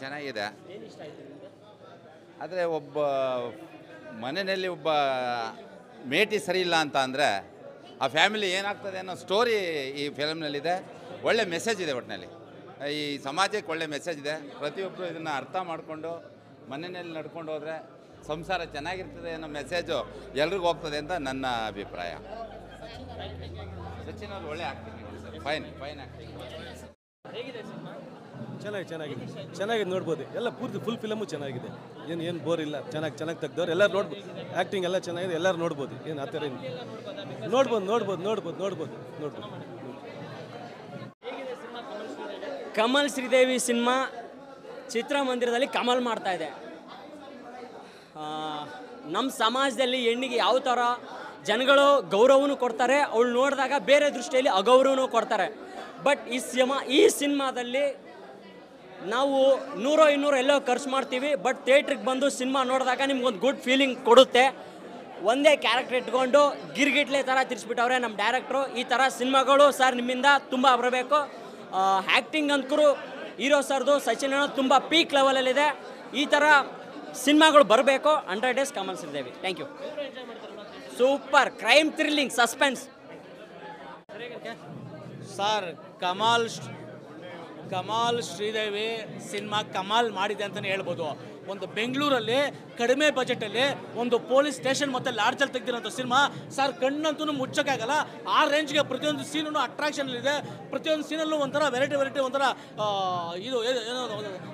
ಚೆನ್ನಾಗಿದೆ. ಆದರೆ ಒಬ್ಬ ಮನೆಯಲ್ಲಿ ಒಬ್ಬ ಮೇಟಿ ಸರಿ ಇಲ್ಲ ಅಂತ ಅಂದರೆ ಆ ಫ್ಯಾಮಿಲಿ ಏನಾಗ್ತದೆ ಅನ್ನೋ ಸ್ಟೋರಿ ಈ ಫಿಲಮ್ನಲ್ಲಿದೆ. ಒಳ್ಳೆ ಮೆಸೇಜ್ ಇದೆ. ಒಟ್ಟಿನಲ್ಲಿ ಈ ಸಮಾಜಕ್ಕೆ ಒಳ್ಳೆ ಮೆಸೇಜ್ ಇದೆ. ಪ್ರತಿಯೊಬ್ಬರು ಇದನ್ನು ಅರ್ಥ ಮಾಡಿಕೊಂಡು ಮನೆಯಲ್ಲಿ ನಡ್ಕೊಂಡು ಹೋದರೆ ಸಂಸಾರ ಚೆನ್ನಾಗಿರ್ತದೆ ಅನ್ನೋ ಮೆಸೇಜು ಎಲ್ರಿಗೂ ಹೋಗ್ತದೆ ಅಂತ ನನ್ನ ಅಭಿಪ್ರಾಯ. ಸಚಿನ್ ಅವರು ಒಳ್ಳೆ ಆ್ಯಕ್ಟಿಂಗ್ ಸರ್, ಫೈನ್ ಆ್ಯಕ್ಟಿಂಗ್. ಚೆನ್ನಾಗಿದೆ ನೋಡ್ಬೋದು. ಎಲ್ಲ ಪೂರ್ತಿ ಫುಲ್ ಫಿಲಮು ಚೆನ್ನಾಗಿದೆ. ಏನು ಬೋರ್ ಇಲ್ಲ. ಚೆನ್ನಾಗಿ ತೆಗ್ದವ್ರು ಎಲ್ಲರೂ ನೋಡ್ಬೋದು. ಆ್ಯಕ್ಟಿಂಗ್ ಎಲ್ಲ ಚೆನ್ನಾಗಿದೆ. ಎಲ್ಲರೂ ನೋಡ್ಬೋದು. ಏನು ಆ ಥರ ನೋಡ್ಬೋದು. ಕಮಲ್ ಶ್ರೀದೇವಿ ಸಿನಿಮಾ ಚಿತ್ರಮಂದಿರದಲ್ಲಿ ಕಮಲ್ ಮಾಡ್ತಾ ಇದೆ. ನಮ್ಮ ಸಮಾಜದಲ್ಲಿ ಹೆಣ್ಣಿಗೆ ಯಾವ ಥರ ಜನಗಳು ಗೌರವನೂ ಕೊಡ್ತಾರೆ, ಅವಳು ನೋಡಿದಾಗ ಬೇರೆ ದೃಷ್ಟಿಯಲ್ಲಿ ಅಗೌರವನೂ ಕೊಡ್ತಾರೆ. ಬಟ್ ಈ ಸಿನಿಮಾದಲ್ಲಿ ನಾವು 100-200 ಎಲ್ಲೋ ಖರ್ಚು ಮಾಡ್ತೀವಿ, ಬಟ್ ಥಿಯೇಟ್ರಿಗೆ ಬಂದು ಸಿನಿಮಾ ನೋಡಿದಾಗ ನಿಮ್ಗೊಂದು ಗುಡ್ ಫೀಲಿಂಗ್ ಕೊಡುತ್ತೆ. ಒಂದೇ ಕ್ಯಾರೆಕ್ಟರ್ ಇಟ್ಕೊಂಡು ಗಿರ್ಗಿಟ್ಲೆ ಥರ ತಿರ್ಸ್ಬಿಟ್ಟವ್ರೆ ನಮ್ಮ ಡೈರೆಕ್ಟ್ರು. ಈ ಥರ ಸಿನಿಮಾಗಳು ಸರ್ ನಿಮ್ಮಿಂದ ತುಂಬ ಬರಬೇಕು. ಆ್ಯಕ್ಟಿಂಗ್ ಅಂದ್ಕರು ಹೀರೋ ಸರ್ದು, ಸಚಿನ್ ಅನ್ನೋದು ತುಂಬ ಪೀಕ್ ಲೆವೆಲಲ್ಲಿದೆ. ಈ ಥರ ಸಿನಿಮಾಗಳು ಬರಬೇಕು. 100 days Kamal Sridevi. Thank you. Super crime thrilling suspense sir. Kamal Sridevi cinema ಕಮಾಲ್ ಮಾಡಿದೆ ಅಂತಲೇ ಹೇಳ್ಬೋದು. ಒಂದು ಬೆಂಗಳೂರಲ್ಲಿ ಕಡಿಮೆ ಬಜೆಟಲ್ಲಿ ಒಂದು ಪೊಲೀಸ್ ಸ್ಟೇಷನ್ ಮತ್ತು ಲಾಡ್ಜಲ್ಲಿ ತೆಗೆದಿರೋಂಥ ಸಿನಿಮಾ ಸರ್. ಕಣ್ಣಂತೂ ಮುಚ್ಚೋಕ್ಕಾಗಲ್ಲ. ಆ ರೇಂಜ್ಗೆ ಪ್ರತಿಯೊಂದು ಸೀನೂ ಅಟ್ರಾಕ್ಷನಲ್ಲಿದೆ. ಪ್ರತಿಯೊಂದು ಸೀನಲ್ಲೂ ಒಂಥರ ವೆರೈಟಿ ಒಂಥರ ಇದು ಏನೋ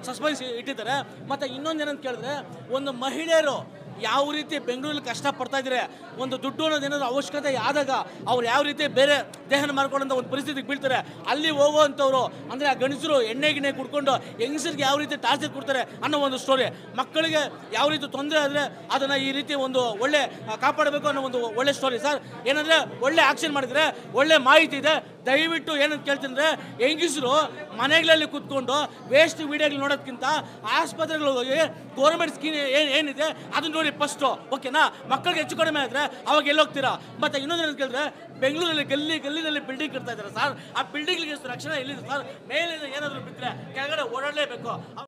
ಸಸ್ಪೆನ್ಸ್ ಇಟ್ಟಿದ್ದಾರೆ. ಮತ್ತು ಇನ್ನೊಂದು ಏನಂತ ಕೇಳಿದ್ರೆ, ಒಂದು ಮಹಿಳೆಯರು ಯಾವ ರೀತಿ ಬೆಂಗಳೂರಲ್ಲಿ ಕಷ್ಟಪಡ್ತಾ ಇದ್ದಾರೆ, ಒಂದು ದುಡ್ಡು ಅನ್ನೋದು ಏನಾದರೂ ಅವಶ್ಯಕತೆ ಆದಾಗ ಅವ್ರು ಯಾವ ರೀತಿ ಬೇರೆ ದೇಹನ ಮಾಡ್ಕೊಳ್ಳೋಂಥ ಒಂದು ಪರಿಸ್ಥಿತಿಗೆ ಬೀಳ್ತಾರೆ. ಅಲ್ಲಿ ಹೋಗುವಂಥವ್ರು ಅಂದರೆ ಆ ಗಂಡಸರು ಎಣ್ಣೆ ಕುಡ್ಕೊಂಡು ಹೆಂಗಸರಿಗೆ ಯಾವ ರೀತಿ ಟಾರ್ಚರ್ ಕೊಡ್ತಾರೆ ಅನ್ನೋ ಒಂದು ಸ್ಟೋರಿ. ಮಕ್ಕಳಿಗೆ ಯಾವ ರೀತಿ ತೊಂದರೆ ಆದರೆ ಅದನ್ನು ಈ ರೀತಿ ಒಂದು ಒಳ್ಳೆ ಕಾಪಾಡಬೇಕು ಅನ್ನೋ ಒಂದು ಒಳ್ಳೆ ಸ್ಟೋರಿ ಸರ್. ಏನಂದರೆ ಒಳ್ಳೆ ಆಕ್ಷನ್ ಮಾಡಿದರೆ ಒಳ್ಳೆ ಮಾಹಿತಿ ಇದೆ. ದಯವಿಟ್ಟು ಏನಂತ ಕೇಳ್ತೀನಿ ಅಂದರೆ, ಹೆಂಗಸರು ಮನೆಗಳಲ್ಲಿ ಕೂತ್ಕೊಂಡು ವೇಸ್ಟ್ ವೀಡಿಯೋಗಳು ನೋಡೋದಕ್ಕಿಂತ ಆಸ್ಪತ್ರೆಗಳು ಹೋಗಿ ಗೌರ್ಮೆಂಟ್ ಸ್ಕೀಮ್ ಏನಿದೆ ಅದನ್ನ ನೋಡಿ ಫಸ್ಟು, ಓಕೆನಾ? ಮಕ್ಕಳಿಗೆ ಹೆಚ್ಚು ಕಡಿಮೆ ಆದರೆ ಅವಾಗ ಎಲ್ಲೋಗ್ತೀರಾ? ಮತ್ತು ಇನ್ನೊಂದು ಏನಂತ ಕೇಳಿದ್ರೆ, ಬೆಂಗಳೂರಲ್ಲಿ ಗಲ್ಲಿನಲ್ಲಿ ಬಿಲ್ಡಿಂಗ್ ಕಟ್ತಾ ಇದ್ದಾರೆ ಸರ್. ಆ ಬಿಲ್ಡಿಂಗ್ಗೆ ರಕ್ಷಣೆ ಎಲ್ಲಿದೆ ಸರ್? ಮೇಲೆ ಏನಾದರೂ ಬಿದ್ದರೆ ಕೆಳಗಡೆ ಓಡಾಡಲೇಬೇಕು.